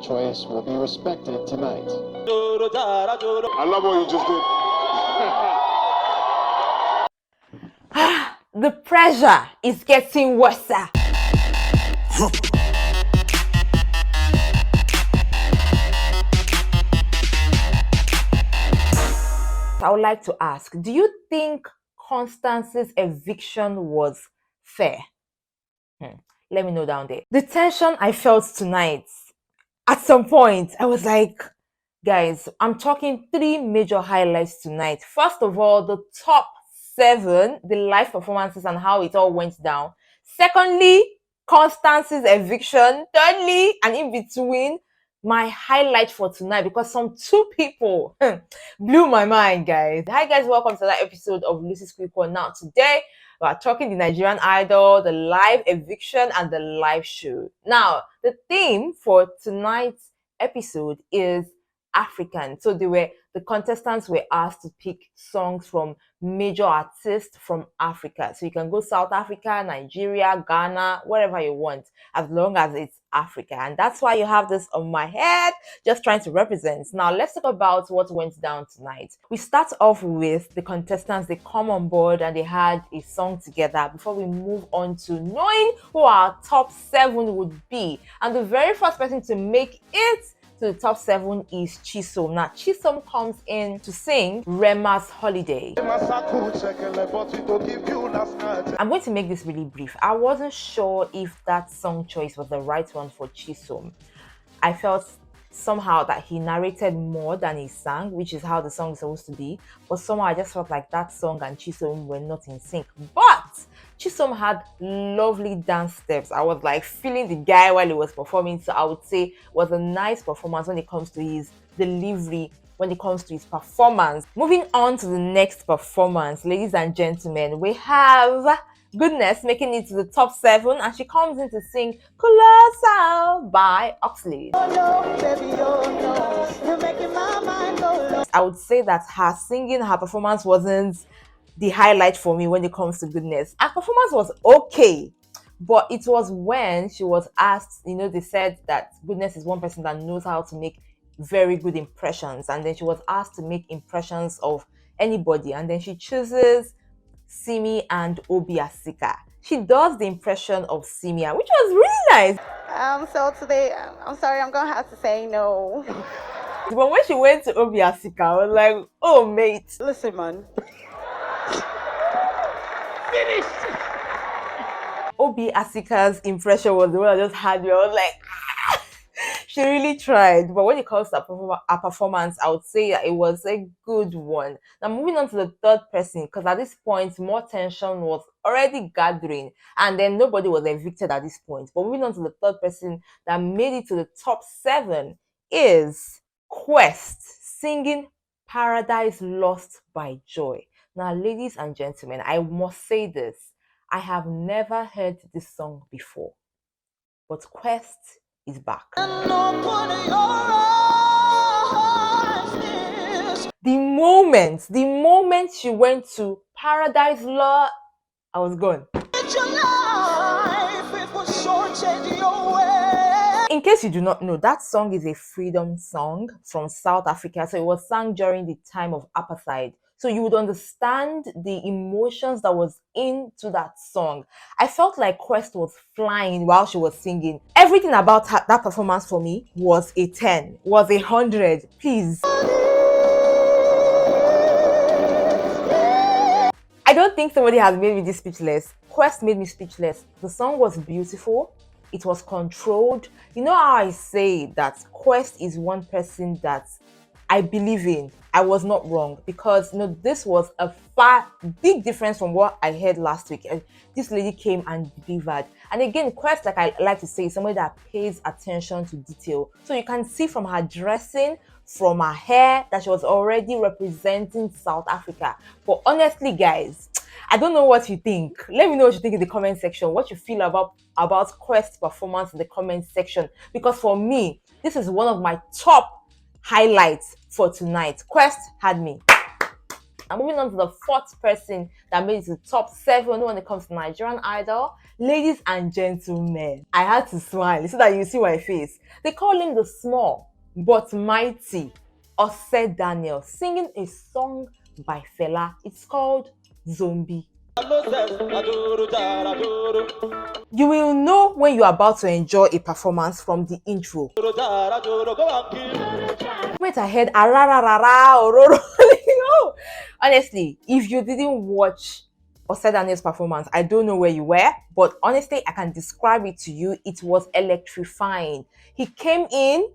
choice will be respected tonight. I love what you just did. The pressure is getting worse. I would like to ask, do you think Constance's eviction was fair? Let me know down there. The tension I felt tonight, at some point, I was like, guys, I'm talking 3 major highlights tonight. First of all, the top 7, the live performances and how it all went down. Secondly, Constance's eviction. Thirdly, and in between, my highlight for tonight, because some 2 people blew my mind, guys. Hi guys, welcome to that episode of Lucy's Quick One. Now today we are talking the Nigerian Idol, the live eviction, and the live show. Now the theme for tonight's episode is African. So the contestants were asked to pick songs from major artists from Africa. So you can go South Africa, Nigeria, Ghana, wherever you want, as long as it's Africa. And that's why you have this on my head, just trying to represent. Now let's talk about what went down tonight. We start off with the contestants. They come on board and they had a song together before we move on to knowing who our top 7 would be. And the very first person to make it to the top 7 is Chisom. Now, Chisom comes in to sing Rema's Holiday. I'm going to make this really brief. I wasn't sure if that song choice was the right one for Chisom. I felt somehow that he narrated more than he sang, which is how the song is supposed to be. But somehow I just felt like that song and Chisom were not in sync. But Chisom had lovely dance steps. I was like feeling the guy while he was performing. So I would say it was a nice performance when it comes to his delivery, when it comes to his performance. Moving on to the next performance, ladies and gentlemen, we have Goodness making it to the top 7, and she comes in to sing Colossal by Oxley. I would say that her singing, her performance wasn't the highlight for me when it comes to Goodness. Her performance was okay, but it was when she was asked, they said that Goodness is one person that knows how to make very good impressions, and then she was asked to make impressions of anybody, and then she chooses Sammy and Obi Asika. She does the impression of Simia, which was really nice. So today, I'm sorry, I'm gonna have to say no. But when she went to Obi Asika, I was like, oh mate, Listen, man. Finished. Obi Asika's impression was the one I just had me. I was like, she really tried. But when it comes to a performance, I would say that it was a good one. Now moving on to the third person, because at this point more tension was already gathering and then nobody was evicted at this point. But moving on to the third person that made it to the top 7 is Quest singing Paradise Lost by Joy. Now ladies and gentlemen, I must say this, I have never heard this song before, but Quest is back. The moment she went to Paradise Law, I was gone. In case you do not know, that song is a freedom song from South Africa. So it was sung during the time of apartheid. So you would understand the emotions that was into that song. I felt like Quest was flying while she was singing. Everything about that performance for me was a 10, was 100. Please. I don't think somebody has made me this speechless. Quest made me speechless. The song was beautiful. It was controlled. You know how I say that Quest is one person that I believe in. I was not wrong, because this was a big difference from what I heard last week. And this lady came and delivered. And again, Quest, like I like to say, is somebody that pays attention to detail. So you can see from her dressing, from her hair, that she was already representing South Africa. But honestly, guys, I don't know what you think. Let me know what you think in the comment section. What you feel about Quest's performance in the comment section. Because for me, this is one of my top highlights for tonight. Quest had me. I'm moving on to the fourth person that made it to top 7 when it comes to Nigerian Idol. Ladies and gentlemen, I had to smile so that you see my face. They call him the small but mighty Ose Daniel, singing a song by Fela. It's called Zombie. You will know when you're about to enjoy a performance from the intro. Wait ahead, arararara, ororo. No. Honestly, if you didn't watch Ose Daniel's performance, I don't know where you were, but honestly, I can describe it to you. It was electrifying. He came in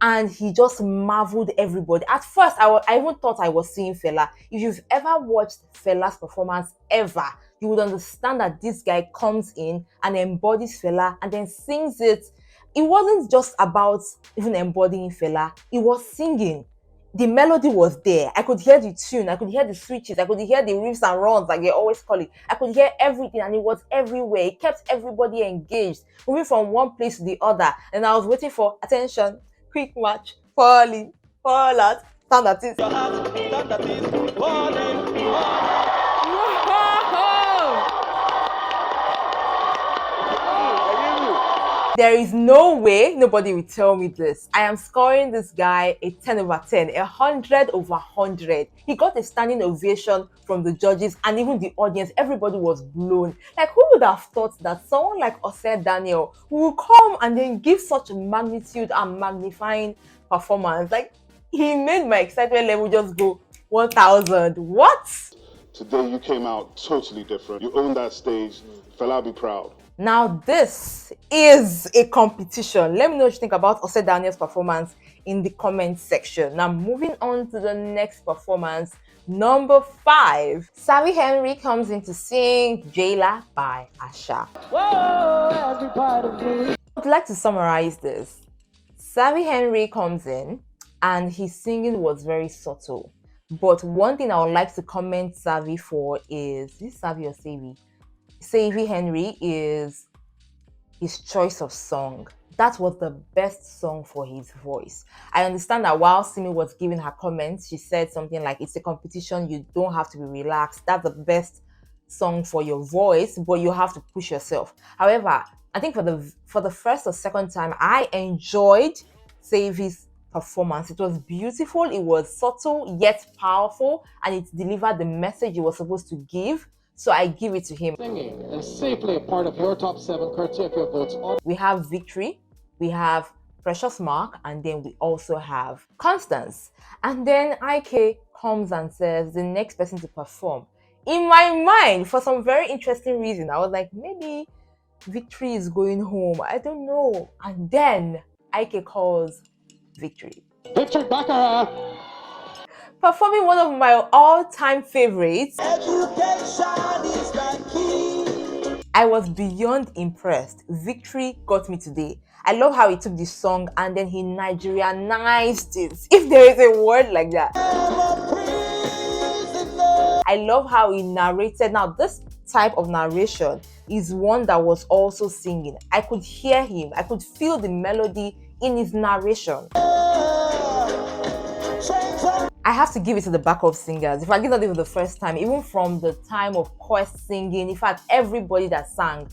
and he just marveled everybody. At first, I even thought I was seeing Fela. If you've ever watched Fela's performance ever, you would understand that this guy comes in and embodies Fela and then sings it. It wasn't just about even embodying Fela, it was singing. The melody was there. I could hear the tune, I could hear the switches, I could hear the riffs and runs, like they always call it. I could hear everything and it was everywhere. It kept everybody engaged, moving from one place to the other. And I was waiting for attention, quick match, falling, fall out, sound that is. There is no way nobody will tell me this. I am scoring this guy a 10 over 10, 100 over 100. He got a standing ovation from the judges and even the audience. Everybody was blown. Like, who would have thought that someone like Ose Daniel will come and then give such magnitude and magnifying performance? Like, he made my excitement level just go 1,000. What? Today you came out totally different. You owned that stage. Fela, be proud. Now this is a competition. Let me know what you think about Ose Daniel's performance in the comment section. Now moving on to the next performance, number 5. Sammy Henry comes in to sing Jailer by Asha. I'd like to summarize this. Sammy Henry comes in and his singing was very subtle. But one thing I would like to comment Savvy for is this Savvy or Savvy? Savvy Henry is his choice of song. That was the best song for his voice. I understand that while Simi was giving her comments, she said something like, it's a competition, you don't have to be relaxed. That's the best song for your voice, but you have to push yourself. However, I think for the first or second time, I enjoyed Savvy's performance. It was beautiful, it was subtle yet powerful, and it delivered the message it was supposed to give. So I give it to him. Singing is safely a part of your top 7 courtesy of your votes on. We have Victory, we have Precious Mark, and then we also have Constance. And then IK comes and says the next person to perform. In my mind, for some very interesting reason, I was like, maybe Victory is going home. I don't know. And then IK calls Victory. Victor Baccarat. Performing one of my all-time favorites. I was beyond impressed. Victory got me today. I love how he took the song and then he Nigerianized it, if there is a word like that. I love how he narrated. Now, this type of narration is one that was also singing. I could hear him. I could feel the melody in his narration. I have to give it to the backup singers. If I give that even the first time, even from the time of Quest singing, in fact, everybody that sang,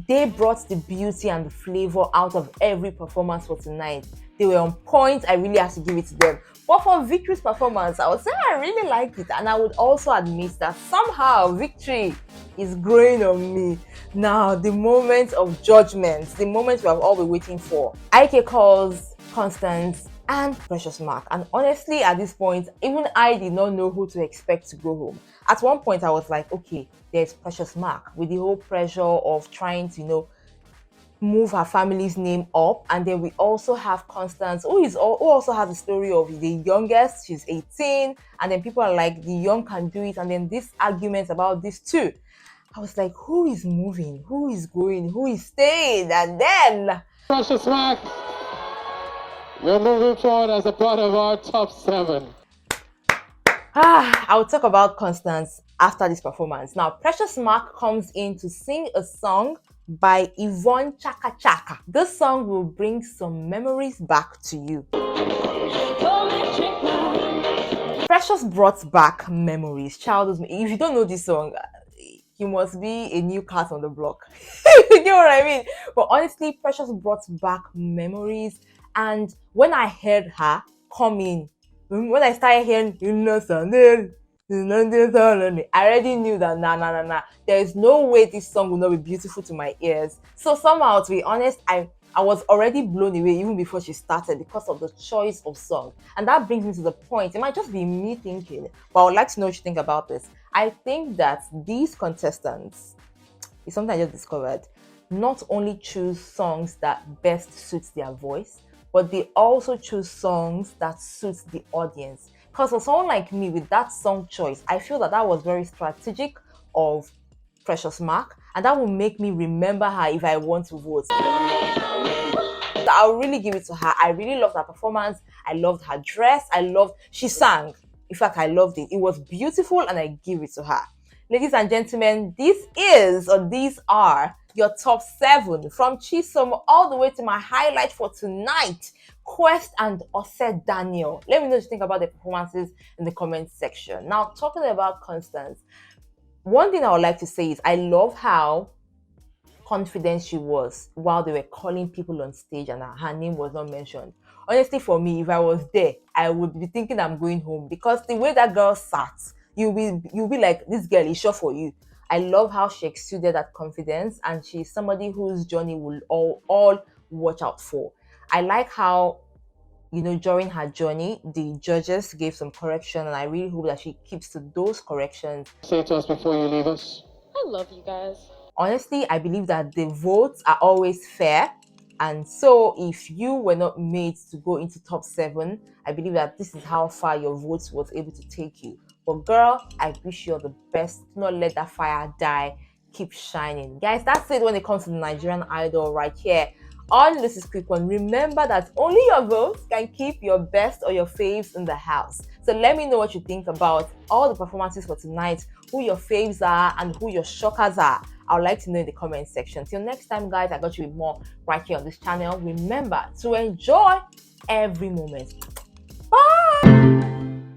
they brought the beauty and the flavor out of every performance for tonight. They were on point. I really have to give it to them. But for Victory's performance, I would say I really liked it. And I would also admit that somehow Victory is growing on me. Now, the moment of judgment, the moment we have all been waiting for. IK calls Constance and Precious Mark. And honestly, at this point, even I did not know who to expect to go home. At one point, I was like, okay, there's Precious Mark with the whole pressure of trying to, move her family's name up. And then we also have Constance, who also has a story of the youngest. She's 18. And then people are like, the young can do it. And then this argument about this too. I was like, who is moving? Who is going? Who is staying? And then Precious Mark, you're moving forward as a part of our top 7. I'll talk about Constance after this performance. Now, Precious Mark comes in to sing a song by Yvonne Chaka Chaka. This song will bring some memories back to you. Precious brought back memories, childhood. If you don't know this song, you must be a new cat on the block. You know what I mean? But honestly, Precious brought back memories. And when I heard her come in, when I started hearing, I already knew that nah. There is no way this song will not be beautiful to my ears. So somehow, to be honest, I was already blown away even before she started because of the choice of song. And that brings me to the point. It might just be me thinking, but I would like to know what you think about this. I think that these contestants, is something I just discovered, not only choose songs that best suits their voice, but they also choose songs that suits the audience. Because for someone like me with that song choice, I feel that was very strategic of Precious Mark, and that will make me remember her if I want to vote. I'll really give it to her. I really loved her performance. I loved her dress. She sang. In fact, I loved it. It was beautiful and I give it to her. Ladies and gentlemen, these are your top 7 from Chisom all the way to my highlight for tonight, Quest and Ose Daniel. Let me know what you think about the performances in the comment section. Now, talking about Constance, one thing I would like to say is I love how confident she was while they were calling people on stage and her name was not mentioned. Honestly, for me, if I was there, I would be thinking I'm going home because the way that girl sat, you'll be like, this girl is sure for you. I love how she exuded that confidence, and she's somebody whose journey will all watch out for. I like how, during her journey, the judges gave some correction, and I really hope that she keeps to those corrections. Say to us before you leave us. I love you guys. Honestly, I believe that the votes are always fair. And so if you were not made to go into top 7, I believe that this is how far your votes was able to take you. But girl, I wish you all the best. Do not let that fire die. Keep shining. Guys, that's it when it comes to the Nigerian Idol right here on This Is Quick One. Remember that only your votes can keep your best or your faves in the house. So let me know what you think about all the performances for tonight, who your faves are and who your shockers are. I would like to know in the comment section. Till next time, guys, I got you with more right here on this channel. Remember to enjoy every moment.